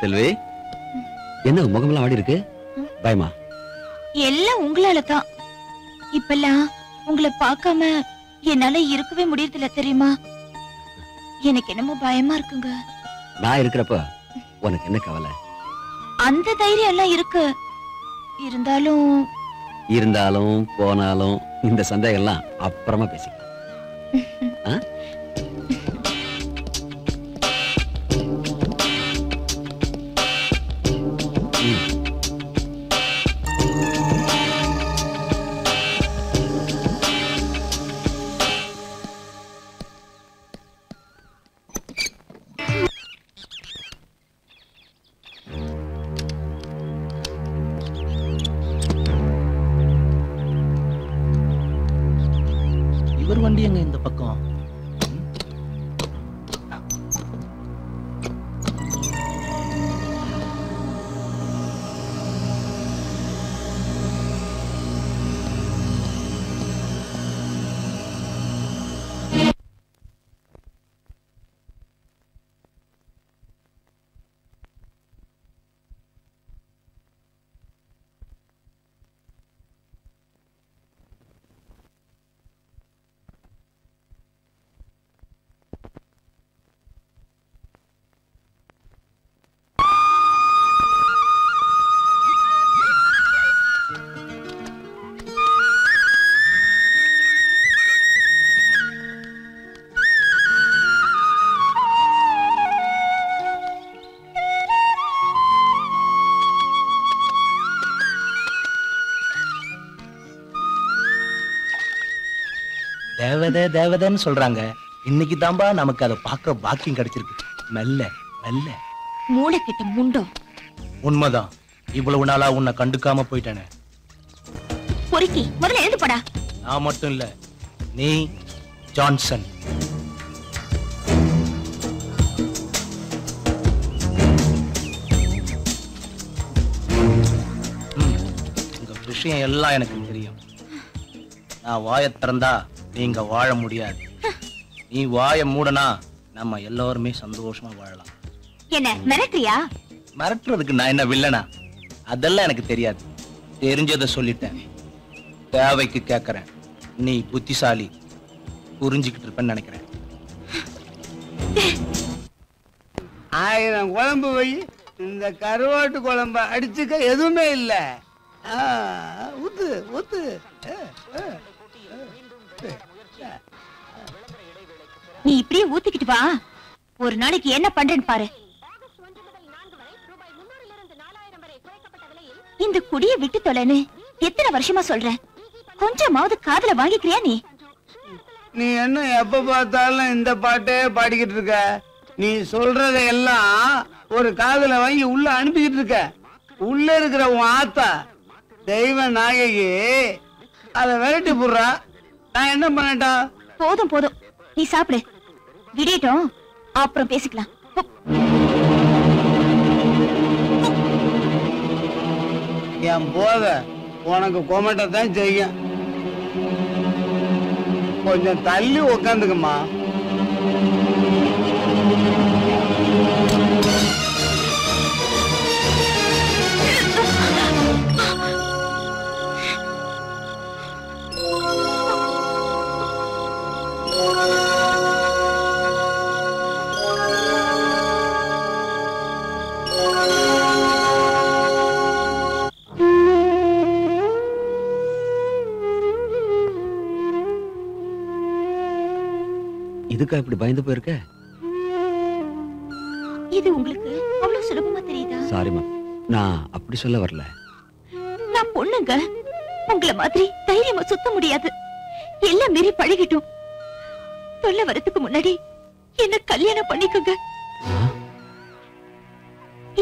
செல்வி, என்ன முகமெல்லாம் ஆடி இருக்கு? பயமா? எல்லாம் உங்களால தான். இப்பெல்லாம் உங்களை பார்க்காம என்னால இருக்கவே முடியறதில்ல தெரியுமா? எனக்கு என்னமோ பயமா இருக்குங்க. நான் இருக்கிறப்ப உனக்கு என்ன கவலை? அந்த தைரியம் எல்லாம் இருக்கு. இருந்தாலும் போனாலும் இந்த சந்தேகம் எல்லாம் அப்புறமா பேசிக்கலாம். இவர் வண்டி எங்க இந்த பக்கம்? தேவதை தேவதைன்னு சொல்றாங்க. இன்னைக்கு தான்பா நமக்கு அதை பார்க்க பாக்கியம் கிடைச்சிருக்கு. மெல்ல மெல்ல. மூளை கிட்ட முண்டோம். உண்மைதான். இவ்வளவு நாளா உன்னை கண்டுக்காம போயிட்டானே. பொறுக்கி முதல்ல எழுந்து போடா. நான் மட்டும் இல்ல, நீ ஜான்சன். இந்த விஷயம் எல்லாம் எனக்கு தெரியும். நான் வாயை திறந்தா நீங்க வாழ முடியாது. நீ வாயை மூடனா நம்ம எல்லாருமே சந்தோஷமா வாழலாம். என்ன மிரட்டுறியா? மிரட்டுறதுக்கு நான் என்ன வில்லனா? அதெல்லாம் எனக்கு தெரியாது. தெரிஞ்சதை சொல்லிட்டேன். தேவைக்கு கேட்கறேன். நீ புத்திசாலி, புரிஞ்சுக்கிட்டு இருப்பேன்னு நினைக்கிறேன். 1000 குழம்பு வை, இந்த கருவாட்டு குழம்ப அடிச்சுக்க எதுவுமே இல்ல. ஊத்து ஊத்து. நீ இப்படியே ஊத்திக்கிட்டு வா. ஒரு நாளைக்கு என்ன பண்றேன்னு பாரு. இந்த குடிய விட்டு தொலைன்னு எத்தனை வருஷமா சொல்றேன். கொஞ்சமாவது காதுல வாங்கிக்கிறியா நீ? நீ என்ன எப்ப பார்த்தாலும் இந்த பாட்டே பாடிக்கிட்டு இருக்க? நீ சொல்றத எல்லாம் ஒரு காதுல வாங்கி உள்ள அனுப்பிக்கிட்டு இருக்க. உள்ள இருக்கிற உன் ஆத்தா தெய்வ நாயகி அத விரட்டி போடுறா. நான் என்ன பண்ணட்டா? போதும் போதும், நீ சாப்பிடு. விடட்டும், அப்புறம் பேசிக்கலாம். என் போத உனக்கு கொமட்டத்தான் செய்யும். கொஞ்சம் தள்ளி உக்காந்துக்குமா. இதுக்கா இப்படி பயந்து போயிருக்க? இது உங்களுக்கு அவ்வளவு சுலபமா தெரியுதா? சாரிமா, நான் அப்படி சொல்ல வரல. நான் பொண்ணுங்க, உங்களை மாதிரி தைரியமா சுத்த முடியாது. எல்லாம் மீறி பழகிட்டோம். சொல்ல வரதுக்கு முன்னாடி என்ன கல்யாணம் பண்ணிக்கோங்க.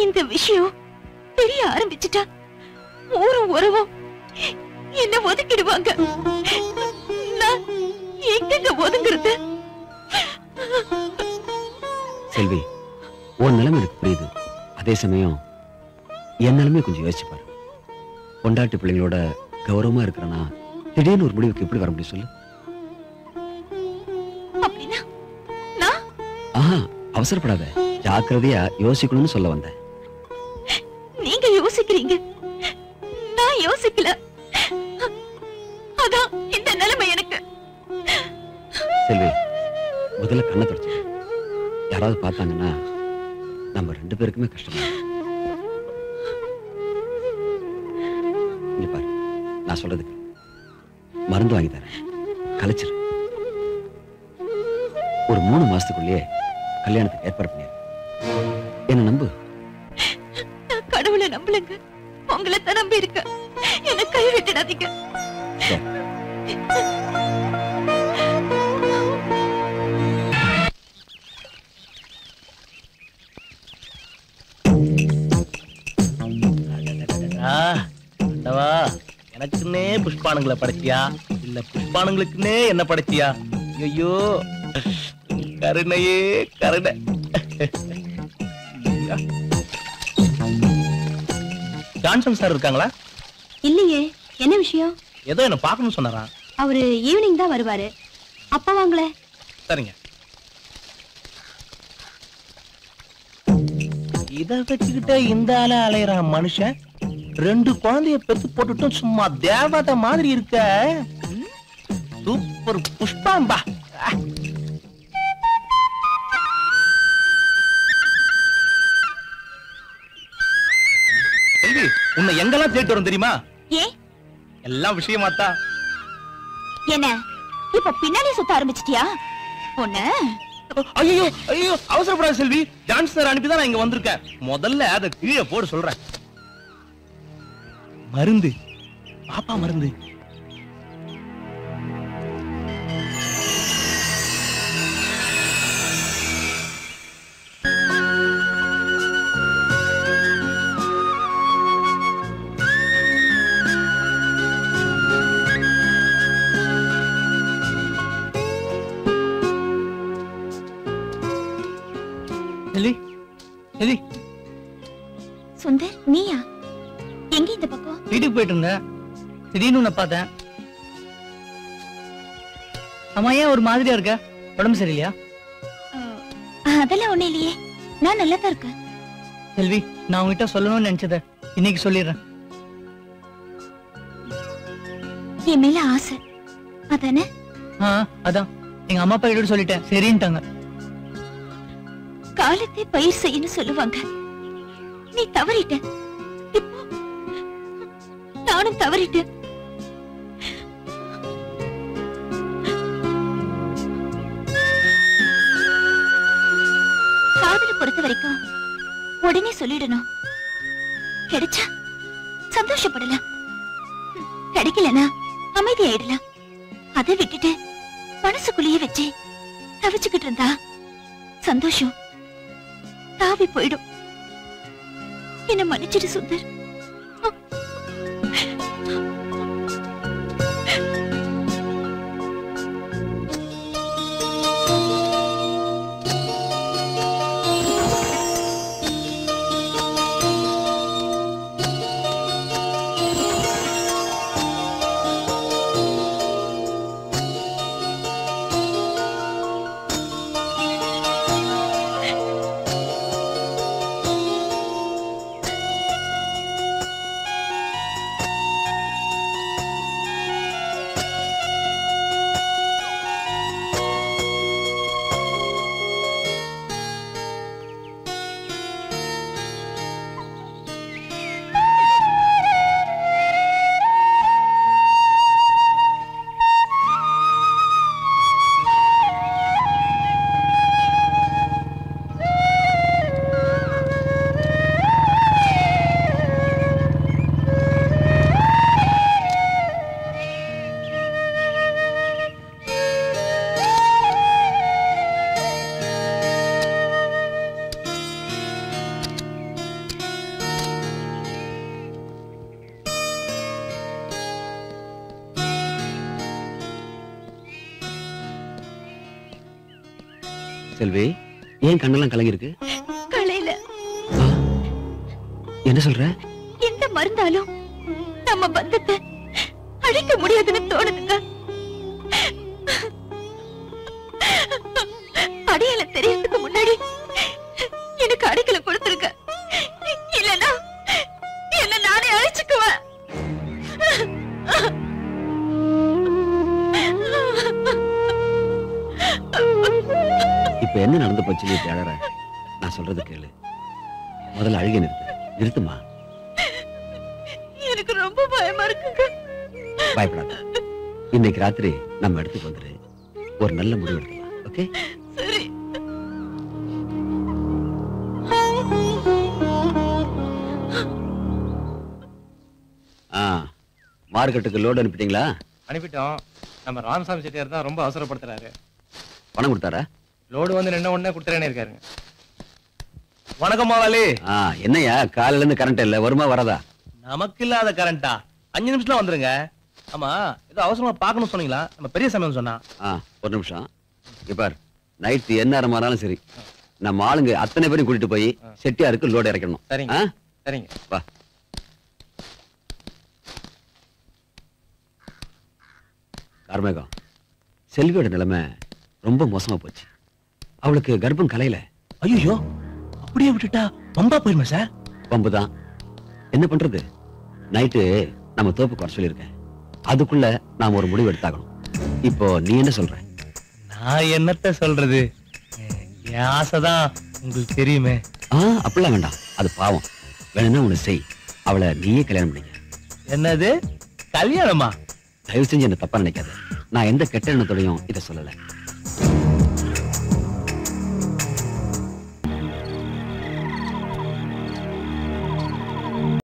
இந்த விஷயம் தெரிய ஆரம்பிச்சுட்டா ஊரும் உறவும் என்ன ஒதுக்கிடுவாங்க. நான் எங்க ஒதுங்குறது? செல்வி, உன் நிலைமை எனக்கு புரியுது. அதே சமயம் என் நிலைமை கொஞ்சம் யோசிச்சு பாரு. பொண்டாட்டி பிள்ளைங்களோட கௌரவமா இருக்கிறனா திடீர்னு ஒரு முடிவுக்கு எப்படி வர முடியும் சொல்லு? அப்படின்னா அவசரப்படாத, ஜாக்கிரதையா யோசிக்கணும்னு சொல்ல வந்தேன். இந்த நிலைமை எனக்கு. செல்வி, முதல்ல கண்ணை தொடச்சு. யாராவது பார்த்தாங்கன்னா நம்ம 2 பேருக்குமே கஷ்டமா. இங்க பாரு, நான் சொல்றதுக்கு மருந்து வாங்கி தரேன், கலைச்சிரு. ஒரு 3 மாசத்துக்குள்ளேயே கல்யாணத்துக்கு ஏற்பாடு பண்ணிரு. என்ன நம்பு. நான் கடவுளை நம்பலங்க, உங்களை தான் நம்பி இருக்க. என்ன கை விட்டுடாதீங்க. எனக்குன்னே புஷ்பானுங்களை படைச்சியா இல்ல புஷ்பானுங்களுக்குன்னே என்ன படைச்சியா? ஐயோ கருணையே கருணை. ஜான்சன் சார் இருக்காங்களா? இல்லையே, என்ன விஷயம்? ஏதோ என்ன பார்க்கணும்னு சொன்னாரா? அவரு ஈவினிங் தான் வருவாரு. அப்பா வாங்கல. சரிங்க. இத வச்சுக்கிட்ட இந்த ஆள அலையறான் மனுஷன். 2 குழந்தைய பெத்து போட்டுட்டும் சும்மா தேவதை மாதிரி இருக்க. சூப்பர் புஷ்பாம்பா. செல்வி, உன்னை எங்கெல்லாம் தேடி வரும் தெரியுமா? ஏன்? எல்லாம் விஷயமாத்தா. என்ன இப்ப பின்னாலே சுத்த ஆரம்பிச்சிட்டியா? பொண்ணு ஐயோ ஐயோ, அவசரப்படாத செல்வி. ஜான்சன் அனுப்பிதான் நான் இங்க வந்திருக்கேன். முதல்ல அதை கீழே போட சொல்றேன். மருந்து, பாப்பா மருந்து. சுந்தர், நீயா? எங்க இந்த பக்கம்? வீட்டுக்கு போயிட்டு இருந்தேன், திடீர்னு உன்னை பார்த்தேன். அம்மா, ஏன் ஒரு மாதிரியா இருக்க? உடம்பு சரியில்லையா? அதெல்லாம் ஒண்ணு இல்லையே, நான் நல்லா தான் இருக்கேன். செல்வி, நான் உங்ககிட்ட சொல்லணும்னு நினைச்சத இன்னைக்கு சொல்லிடுறேன். என் மேல ஆசை அதானே? அதான் எங்க அம்மா அப்பா கிட்ட சொல்லிட்டேன், சரின்ட்டாங்க. காலத்தை பயிர் செய்யணும் சொல்லுவாங்க. நீ தவறிட்ட. இப்போ நானும் தவறிட்டேன். காதலை பொறுத்த வரைக்கும் உடனே சொல்லிடணும். கிடைச்சா சந்தோஷப்படலாம், கிடைக்கலனா அமைதியாயிடலாம். அதை விட்டுட்டு மனசுக்குள்ளேயே வச்சு தவிச்சுக்கிட்டு இருந்தா சந்தோஷம் தாவி போயிடும். என்ன மன்னிச்சிடு சுந்தர். செல்வி, ஏன் கண்ணெல்லாம் கலங்கி இருக்கு? கலையில என்ன சொல்ற? எந்த மருந்தாலும் நம்ம பந்தத்தை அழிக்க முடியாதுன்னு தோணுதுங்க. அடையாளம் தெரியறதுக்கு முன்னாடி எனக்கு அடைக்கலம் கொடுத்துருங்க, இல்லனா என்ன நானே அழிச்சுக்குவேன். இப்ப என்ன நடந்து போச்சு நீ அழற? நான் சொல்றது கேளு. முதல்ல அழுகை நிறுத்துமா. எனக்கு ரொம்ப பயமா இருக்குங்க. பயப்படாத. இன்னைக்கு ராத்திரி நம்ம இடத்துக்கு வந்துரு. ஒரு நல்ல முடிவு எடுக்கலாம். ஓகே? சரி. மார்க்கெட்டுக்கு லோடு அனுப்பிட்டீங்களா? அனுப்பிட்டோம். நம்ம ராமசாமி செட்டியார் தான் ரொம்ப அவசரப்படுத்துறாரு. பணம் கொடுத்தாரா? லோடு வந்து நின்ன உடனே கொடுத்துறேன்னு இருக்காருங்க. வணக்கம் மாவாளி. என்னையா காலையில இருந்து கரண்ட் இல்ல, வருமா வரதா? நமக்கு இல்லாத கரண்டா? 5 நிமிஷத்துல வந்துருங்க. ஆமா, ஏதோ அவசரமா பார்க்கணும் சொன்னீங்களா? நம்ம பெரிய சமயம் சொன்னா. ஒரு நிமிஷம். இப்பார், நைட் என்ன நேரம் ஆனாலும் சரி, நம்ம ஆளுங்க அத்தனை பேரும் கூட்டிட்டு போய் செட்டியாருக்கு லோடு இறக்கணும். சரிங்க சரிங்க. வா. கார்மேகம், செல்வியோட நிலைமை ரொம்ப மோசமா போச்சு. அவளுக்கு கர்ப்பம் கலையில. ஐயோ, அப்படியே விட்டுட்டா பம்பா போயிருமா சார்? பம்புதான். என்ன பண்றது? நைட்டு நம்ம தோப்புக்கு வர சொல்லியிருக்கேன். அதுக்குள்ள நாம ஒரு முடிவு எடுத்தாகணும். இப்போ நீ என்ன சொல்ற? நான் என்னத்த சொல்றது? என் ஆசைதான் உங்களுக்கு தெரியுமே. அப்படிலாம் வேண்டாம், அது பாவம். வேணும்னா ஒண்ணு செய், அவளை நீயே கல்யாணம் பண்ணிக்க. என்னது கல்யாணமா? தயவு செஞ்சு என்ன தப்பா நினைக்காத. நான் எந்த கெட்ட எண்ணத்தோடையும் இதை சொல்லல.